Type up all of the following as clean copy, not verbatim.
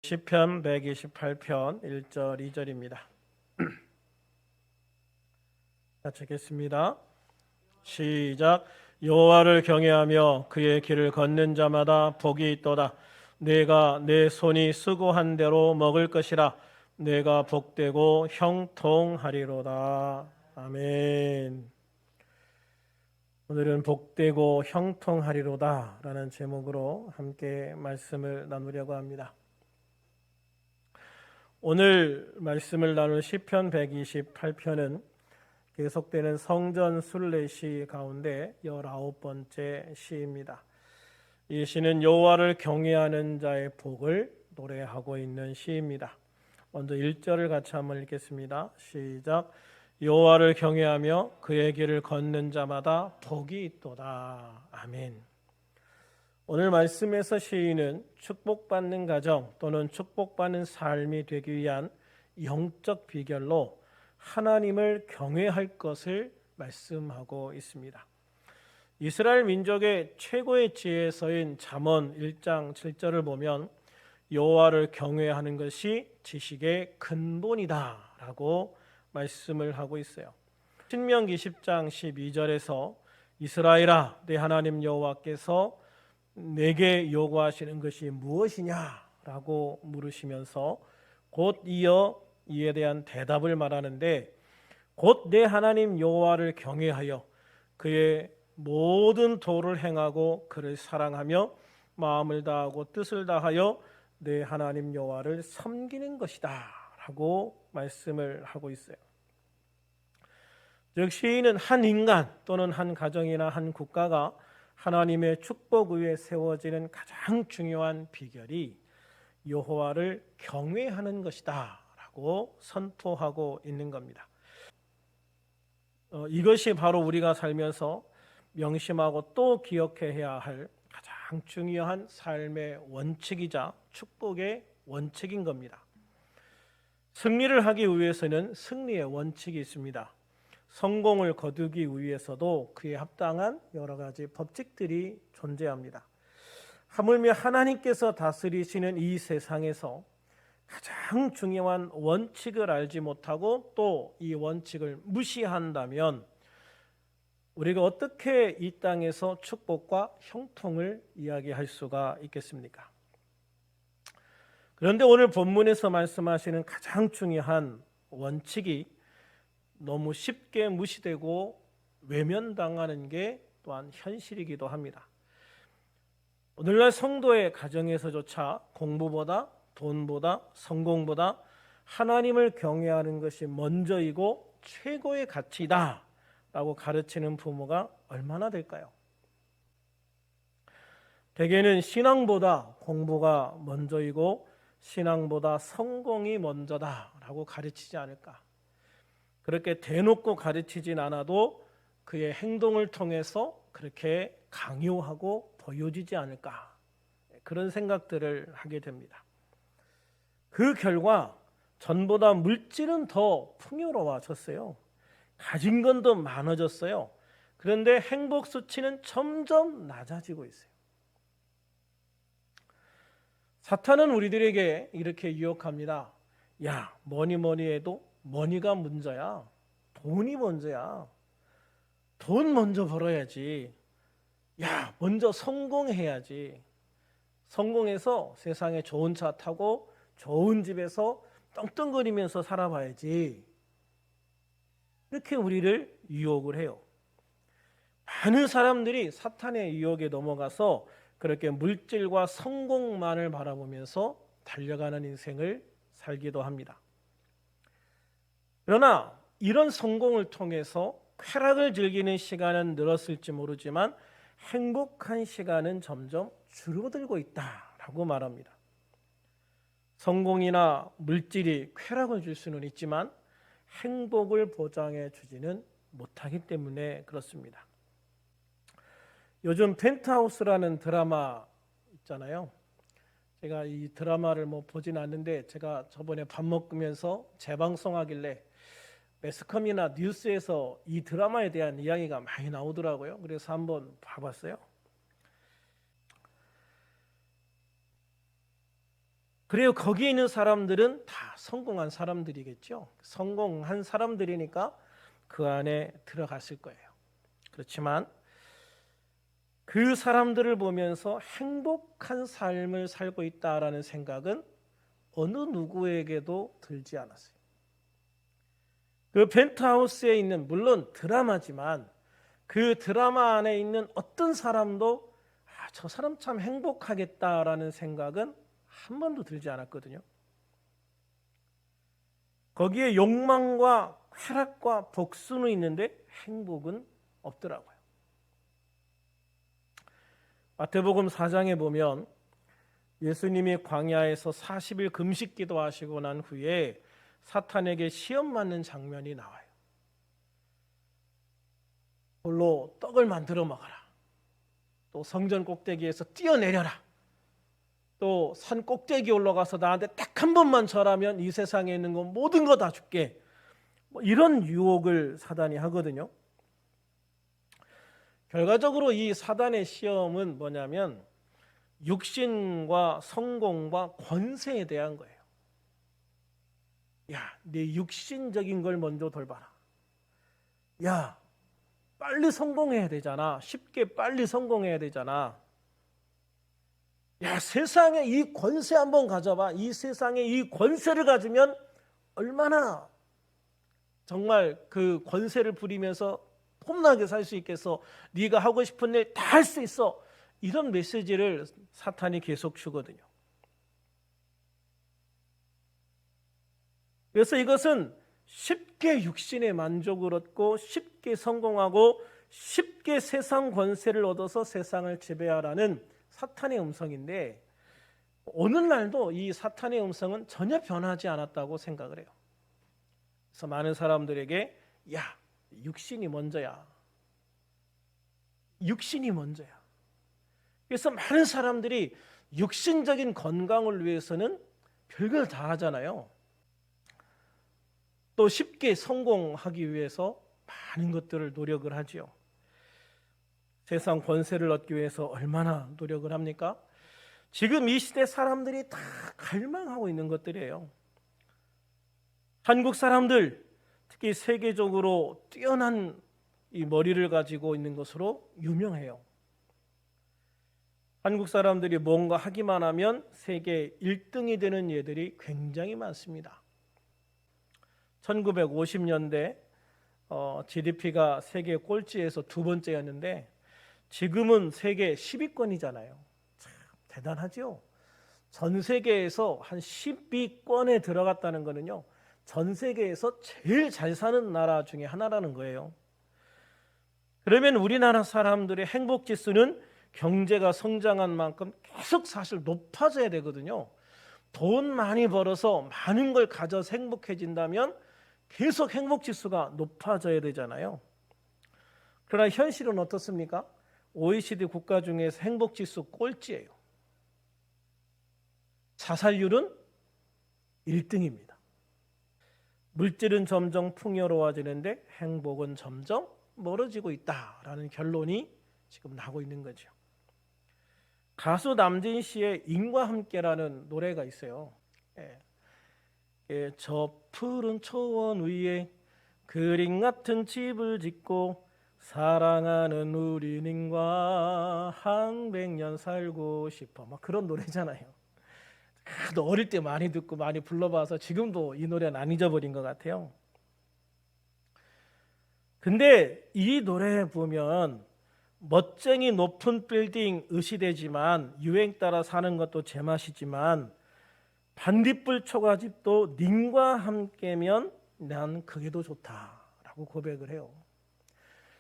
시편 128편 1절 2절입니다. 같이 읽겠습니다. 시작. 여호와를 경외하며 그의 길을 걷는 자마다 복이 있도다. 내가 내 손이 수고한 대로 먹을 것이라. 내가 복되고 형통하리로다. 아멘. 오늘은 복되고 형통하리로다 라는 제목으로 함께 말씀을 나누려고 합니다. 오늘 말씀을 나눌 시편 128편은 계속되는 성전 순례시 가운데 19번째 시입니다. 이 시는 여호와를 경외하는 자의 복을 노래하고 있는 시입니다. 먼저 1절을 같이 한번 읽겠습니다. 시작. 여호와를 경외하며 그의 길을 걷는 자마다 복이 있도다. 아멘. 오늘 말씀에서 시인은 축복받는 가정 또는 축복받는 삶이 되기 위한 영적 비결로 하나님을 경외할 것을 말씀하고 있습니다. 이스라엘 민족의 최고의 지혜서인 잠언 1장 7절을 보면 여호와를 경외하는 것이 지식의 근본이다라고 말씀을 하고 있어요. 신명기 10장 12절에서 이스라엘아 내 하나님 여호와께서 내게 요구하시는 것이 무엇이냐라고 물으시면서 곧 이어 이에 대한 대답을 말하는데 곧 내 하나님 여호와를 경외하여 그의 모든 도를 행하고 그를 사랑하며 마음을 다하고 뜻을 다하여 내 하나님 여호와를 섬기는 것이다 라고 말씀을 하고 있어요. 즉 시인은 한 인간 또는 한 가정이나 한 국가가 하나님의 축복 위에 세워지는 가장 중요한 비결이 여호와를 경외하는 것이다 라고 선포하고 있는 겁니다. 이것이 바로 우리가 살면서 명심하고 또 기억해야 할 가장 중요한 삶의 원칙이자 축복의 원칙인 겁니다. 승리를 하기 위해서는 승리의 원칙이 있습니다. 성공을 거두기 위해서도 그에 합당한 여러 가지 법칙들이 존재합니다. 하물며 하나님께서 다스리시는 이 세상에서 가장 중요한 원칙을 알지 못하고 또 이 원칙을 무시한다면 우리가 어떻게 이 땅에서 축복과 형통을 이야기할 수가 있겠습니까? 그런데 오늘 본문에서 말씀하시는 가장 중요한 원칙이 너무 쉽게 무시되고 외면당하는 게 또한 현실이기도 합니다. 오늘날 성도의 가정에서조차 공부보다 돈보다 성공보다 하나님을 경외하는 것이 먼저이고 최고의 가치다 라고 가르치는 부모가 얼마나 될까요? 대개는 신앙보다 공부가 먼저이고 신앙보다 성공이 먼저다 라고 가르치지 않을까. 그렇게 대놓고 가르치진 않아도 그의 행동을 통해서 그렇게 강요하고 보여지지 않을까. 그런 생각들을 하게 됩니다. 그 결과 전보다 물질은 더 풍요로워졌어요. 가진 건 더 많아졌어요. 그런데 행복 수치는 점점 낮아지고 있어요. 사탄은 우리들에게 이렇게 유혹합니다. 야, 뭐니 해도 머니가 문제야. 돈이 먼저야. 돈 먼저 벌어야지. 야, 먼저 성공해야지. 성공해서 세상에 좋은 차 타고 좋은 집에서 떵떵거리면서 살아봐야지. 이렇게 우리를 유혹을 해요. 많은 사람들이 사탄의 유혹에 넘어가서 그렇게 물질과 성공만을 바라보면서 달려가는 인생을 살기도 합니다. 그러나 이런 성공을 통해서 쾌락을 즐기는 시간은 늘었을지 모르지만 행복한 시간은 점점 줄어들고 있다라고 말합니다. 성공이나 물질이 쾌락을 줄 수는 있지만 행복을 보장해 주지는 못하기 때문에 그렇습니다. 요즘 펜트하우스라는 드라마 있잖아요. 제가 이 드라마를 보진 않는데 제가 저번에 밥 먹으면서 재방송하길래 매스컴이나 뉴스에서 이 드라마에 대한 이야기가 많이 나오더라고요. 그래서 한번 봐봤어요. 그래요. 거기에 있는 사람들은 다 성공한 사람들이겠죠. 성공한 사람들이니까 그 안에 들어갔을 거예요. 그렇지만 그 사람들을 보면서 행복한 삶을 살고 있다라는 생각은 어느 누구에게도 들지 않았어요. 그 펜트하우스에 있는, 물론 드라마지만 그 드라마 안에 있는 어떤 사람도 저 사람 참 행복하겠다라는 생각은 한 번도 들지 않았거든요. 거기에 욕망과 쾌락과 복수는 있는데 행복은 없더라고요. 마태복음 4장에 보면 예수님이 광야에서 40일 금식 기도하시고 난 후에 사탄에게 시험 맞는 장면이 나와요. 돌로 떡을 만들어 먹어라. 또 성전 꼭대기에서 뛰어내려라. 또 산 꼭대기 올라가서 나한테 딱 한 번만 절하면 이 세상에 있는 건 모든 거 다 줄게. 이런 유혹을 사단이 하거든요. 결과적으로 이 사단의 시험은 뭐냐면 육신과 성공과 권세에 대한 거예요. 야, 네 육신적인 걸 먼저 돌봐라. 야, 빨리 성공해야 되잖아. 쉽게 빨리 성공해야 되잖아. 야, 세상에 이 권세 한번 가져봐. 이 세상에 이 권세를 가지면 얼마나 정말 그 권세를 부리면서 폼나게 살 수 있겠어. 네가 하고 싶은 일 다 할 수 있어. 이런 메시지를 사탄이 계속 주거든요. 그래서 이것은 쉽게 육신의 만족을 얻고 쉽게 성공하고 쉽게 세상 권세를 얻어서 세상을 지배하라는 사탄의 음성인데, 오늘날도 이 사탄의 음성은 전혀 변하지 않았다고 생각을 해요. 그래서 많은 사람들에게 야, 육신이 먼저야. 육신이 먼저야. 그래서 많은 사람들이 육신적인 건강을 위해서는 별걸 다 하잖아요. 또 쉽게 성공하기 위해서 많은 것들을 노력을 하지요. 세상 권세를 얻기 위해서 얼마나 노력을 합니까? 지금 이 시대 사람들이 다 갈망하고 있는 것들이에요. 한국 사람들, 특히 세계적으로 뛰어난 이 머리를 가지고 있는 것으로 유명해요. 한국 사람들이 뭔가 하기만 하면 세계 1등이 되는 예들이 굉장히 많습니다. 1950년대 GDP가 세계 꼴찌에서 두 번째였는데 지금은 세계 10위권이잖아요. 참 대단하죠. 전 세계에서 한 10위권에 들어갔다는 거는요, 전 세계에서 제일 잘 사는 나라 중에 하나라는 거예요. 그러면 우리나라 사람들의 행복 지수는 경제가 성장한 만큼 계속 사실 높아져야 되거든요. 돈 많이 벌어서 많은 걸 가져서 행복해진다면 계속 행복 지수가 높아져야 되잖아요. 그러나 현실은 어떻습니까? OECD 국가 중에서 행복 지수 꼴찌예요. 자살률은 1등입니다. 물질은 점점 풍요로워지는데 행복은 점점 멀어지고 있다라는 결론이 지금 나고 있는 거죠. 가수 남진 씨의 인과 함께라는 노래가 있어요. 저 푸른 초원 위에 그림 같은 집을 짓고 사랑하는 우리 님과 한 100년 살고 싶어. 막 그런 노래잖아요. 어릴 때 많이 듣고 많이 불러봐서 지금도 이 노래는 안 잊어버린 것 같아요. 근데 이 노래 보면 멋쟁이 높은 빌딩 의시되지만 유행 따라 사는 것도 제맛이지만 반딧불 초가집도 님과 함께면 난 그게 더 좋다라고 고백을 해요.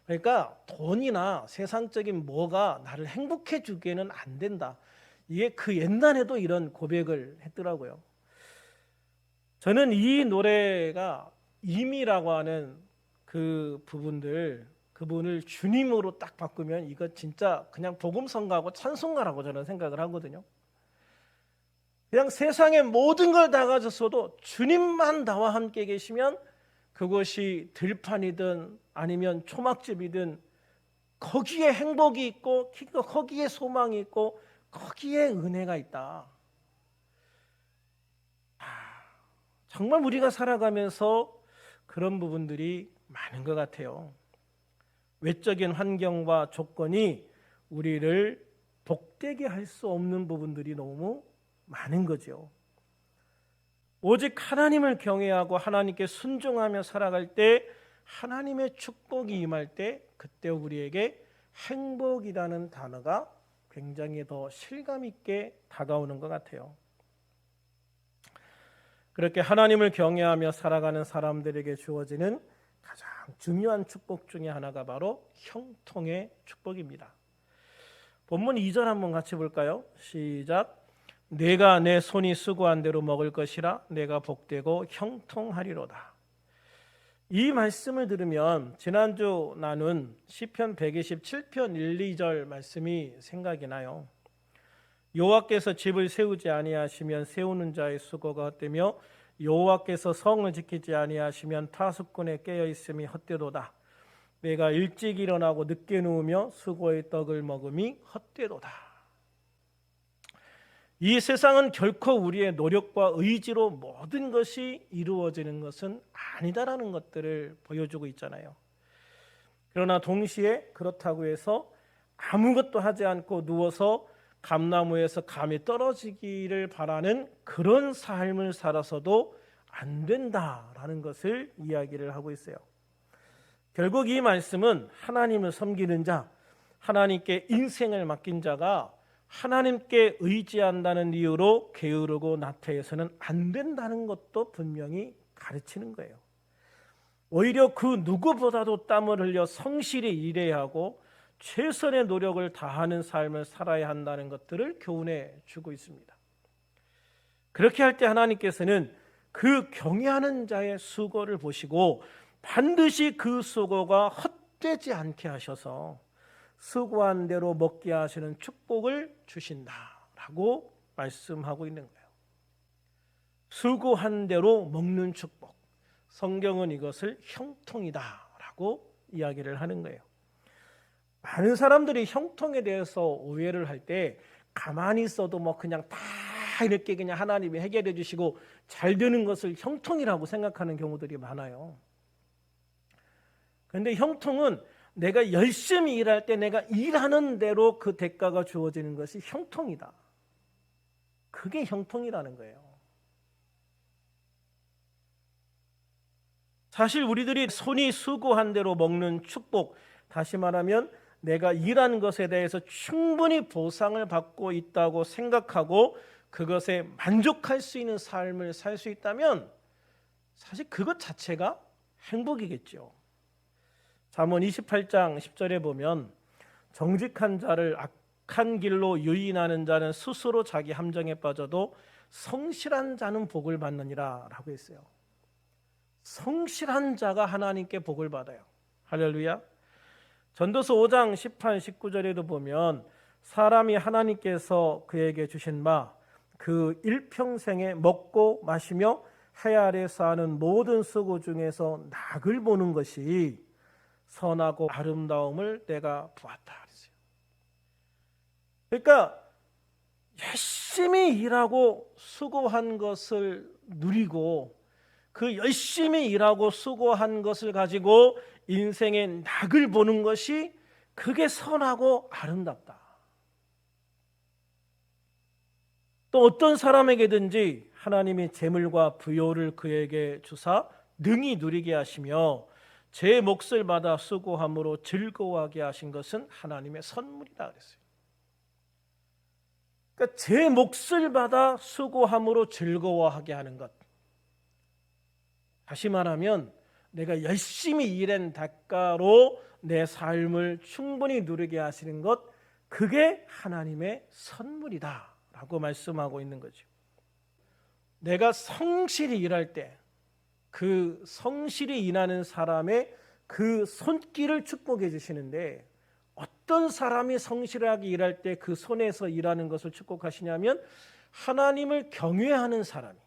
그러니까 돈이나 세상적인 뭐가 나를 행복해 주기에는 안 된다. 이게 그 옛날에도 이런 고백을 했더라고요. 저는 이 노래가 임이라고 하는 그 그분을 주님으로 딱 바꾸면 이거 진짜 그냥 복음성가하고 찬송가라고 저는 생각을 하거든요. 그냥 세상의 모든 걸 다 가졌어도 주님만 나와 함께 계시면 그것이 들판이든 아니면 초막집이든 거기에 행복이 있고 거기에 소망이 있고 거기에 은혜가 있다. 정말 우리가 살아가면서 그런 부분들이 많은 것 같아요. 외적인 환경과 조건이 우리를 복되게 할 수 없는 부분들이 너무 많은 거죠. 오직 하나님을 경외하고 하나님께 순종하며 살아갈 때 하나님의 축복이 임할 때 그때 우리에게 행복이라는 단어가 굉장히 더 실감 있게 다가오는 것 같아요. 그렇게 하나님을 경외하며 살아가는 사람들에게 주어지는 가장 중요한 축복 중에 하나가 바로 형통의 축복입니다. 본문 2절 한번 같이 볼까요? 시작. 내가 내 손이 수고한 대로 먹을 것이라 내가 복되고 형통하리로다. 이 말씀을 들으면 지난주 나눈 시편 127편 1, 2절 말씀이 생각이 나요. 여호와께서 집을 세우지 아니하시면 세우는 자의 수고가 헛되며 여호와께서 성을 지키지 아니하시면 타숙꾼의 깨어 있음이 헛되도다. 내가 일찍 일어나고 늦게 누우며 수고의 떡을 먹음이 헛되도다. 이 세상은 결코 우리의 노력과 의지로 모든 것이 이루어지는 것은 아니다라는 것들을 보여주고 있잖아요. 그러나 동시에 그렇다고 해서 아무것도 하지 않고 누워서 감나무에서 감이 떨어지기를 바라는 그런 삶을 살아서도 안 된다라는 것을 이야기를 하고 있어요. 결국 이 말씀은 하나님을 섬기는 자, 하나님께 인생을 맡긴 자가 하나님께 의지한다는 이유로 게으르고 나태해서는 안 된다는 것도 분명히 가르치는 거예요. 오히려 그 누구보다도 땀을 흘려 성실히 일해야 하고 최선의 노력을 다하는 삶을 살아야 한다는 것들을 교훈해 주고 있습니다. 그렇게 할 때 하나님께서는 그 경외하는 자의 수고를 보시고 반드시 그 수고가 헛되지 않게 하셔서 수고한 대로 먹게 하시는 축복을 주신다라고 말씀하고 있는 거예요. 수고한 대로 먹는 축복. 성경은 이것을 형통이다라고 이야기를 하는 거예요. 많은 사람들이 형통에 대해서 오해를 할 때 가만히 있어도 뭐 그냥 다 이렇게 그냥 하나님이 해결해 주시고 잘 되는 것을 형통이라고 생각하는 경우들이 많아요. 그런데 형통은 내가 열심히 일할 때 내가 일하는 대로 그 대가가 주어지는 것이 형통이다. 그게 형통이라는 거예요. 사실 우리들이 손이 수고한 대로 먹는 축복, 다시 말하면 내가 일한 것에 대해서 충분히 보상을 받고 있다고 생각하고 그것에 만족할 수 있는 삶을 살 수 있다면 사실 그것 자체가 행복이겠죠. 잠언 28장 10절에 보면 정직한 자를 악한 길로 유인하는 자는 스스로 자기 함정에 빠져도 성실한 자는 복을 받느니라 라고 했어요. 성실한 자가 하나님께 복을 받아요. 할렐루야. 전도서 5장 18, 19절에도 보면 사람이 하나님께서 그에게 주신 바 그 일평생에 먹고 마시며 해 아래서 하는 모든 수고 중에서 낙을 보는 것이 선하고 아름다움을 내가 보았다. 그러니까 열심히 일하고 수고한 것을 누리고 그 열심히 일하고 수고한 것을 가지고 인생의 낙을 보는 것이 그게 선하고 아름답다. 또 어떤 사람에게든지 하나님이 재물과 부요를 그에게 주사 능히 누리게 하시며 제 몫을 받아 수고함으로 즐거워하게 하신 것은 하나님의 선물이다 그랬어요. 그러니까 제 몫을 받아 수고함으로 즐거워하게 하는 것. 다시 말하면 내가 열심히 일한 대가로 내 삶을 충분히 누리게 하시는 것, 그게 하나님의 선물이다 라고 말씀하고 있는 거죠. 내가 성실히 일할 때 그 성실히 일하는 사람의 그 손길을 축복해 주시는데 어떤 사람이 성실하게 일할 때 그 손에서 일하는 것을 축복하시냐면 하나님을 경외하는 사람이,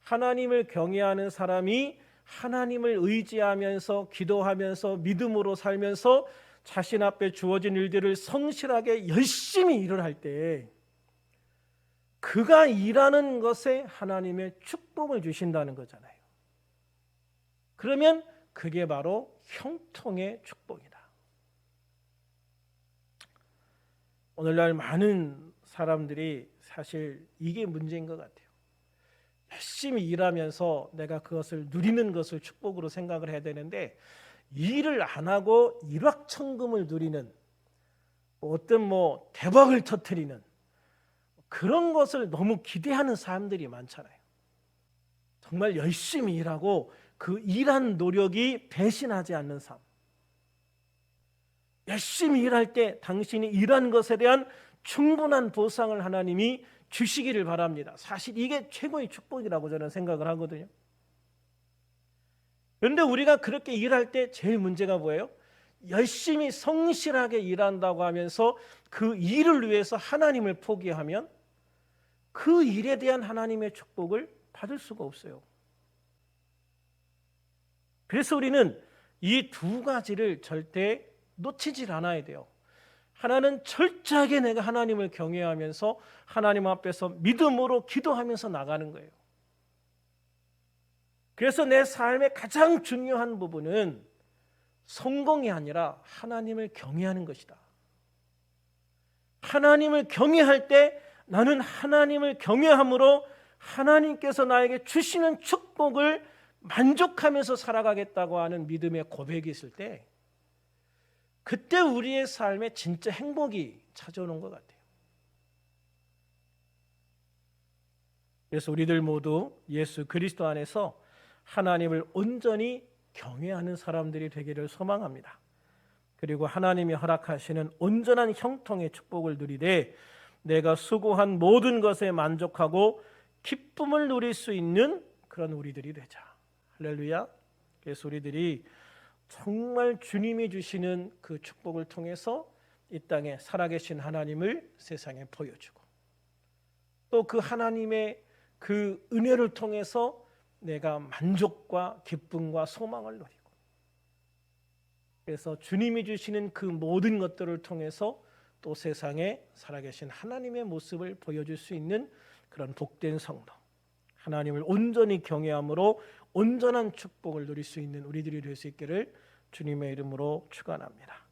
하나님을 경외하는 사람이 하나님을 의지하면서 기도하면서 믿음으로 살면서 자신 앞에 주어진 일들을 성실하게 열심히 일을 할 때 그가 일하는 것에 하나님의 축복을 주신다는 거잖아요. 그러면 그게 바로 형통의 축복이다. 오늘날 많은 사람들이 사실 이게 문제인 것 같아요. 열심히 일하면서 내가 그것을 누리는 것을 축복으로 생각을 해야 되는데, 일을 안 하고 일확천금을 누리는, 어떤 대박을 터뜨리는 그런 것을 너무 기대하는 사람들이 많잖아요. 정말 열심히 일하고 그 일한 노력이 배신하지 않는 삶. 열심히 일할 때 당신이 일한 것에 대한 충분한 보상을 하나님이 주시기를 바랍니다. 사실 이게 최고의 축복이라고 저는 생각을 하거든요. 그런데 우리가 그렇게 일할 때 제일 문제가 뭐예요? 열심히 성실하게 일한다고 하면서 그 일을 위해서 하나님을 포기하면 그 일에 대한 하나님의 축복을 받을 수가 없어요. 그래서 우리는 이 두 가지를 절대 놓치질 않아야 돼요. 하나는 철저하게 내가 하나님을 경외하면서 하나님 앞에서 믿음으로 기도하면서 나가는 거예요. 그래서 내 삶의 가장 중요한 부분은 성공이 아니라 하나님을 경외하는 것이다. 하나님을 경외할 때 나는 하나님을 경외함으로 하나님께서 나에게 주시는 축복을 만족하면서 살아가겠다고 하는 믿음의 고백이 있을 때, 그때 우리의 삶에 진짜 행복이 찾아오는 것 같아요. 그래서 우리들 모두 예수 그리스도 안에서 하나님을 온전히 경외하는 사람들이 되기를 소망합니다. 그리고 하나님이 허락하시는 온전한 형통의 축복을 누리되 내가 수고한 모든 것에 만족하고 기쁨을 누릴 수 있는 그런 우리들이 되자. 할렐루야. 그래서 우리들이 정말 주님이 주시는 그 축복을 통해서 이 땅에 살아계신 하나님을 세상에 보여주고, 또 그 하나님의 그 은혜를 통해서 내가 만족과 기쁨과 소망을 누리고, 그래서 주님이 주시는 그 모든 것들을 통해서 또 세상에 살아계신 하나님의 모습을 보여줄 수 있는 그런 복된 성도, 하나님을 온전히 경외함으로 온전한 축복을 누릴 수 있는 우리들이 될 수 있기를 주님의 이름으로 축원합니다.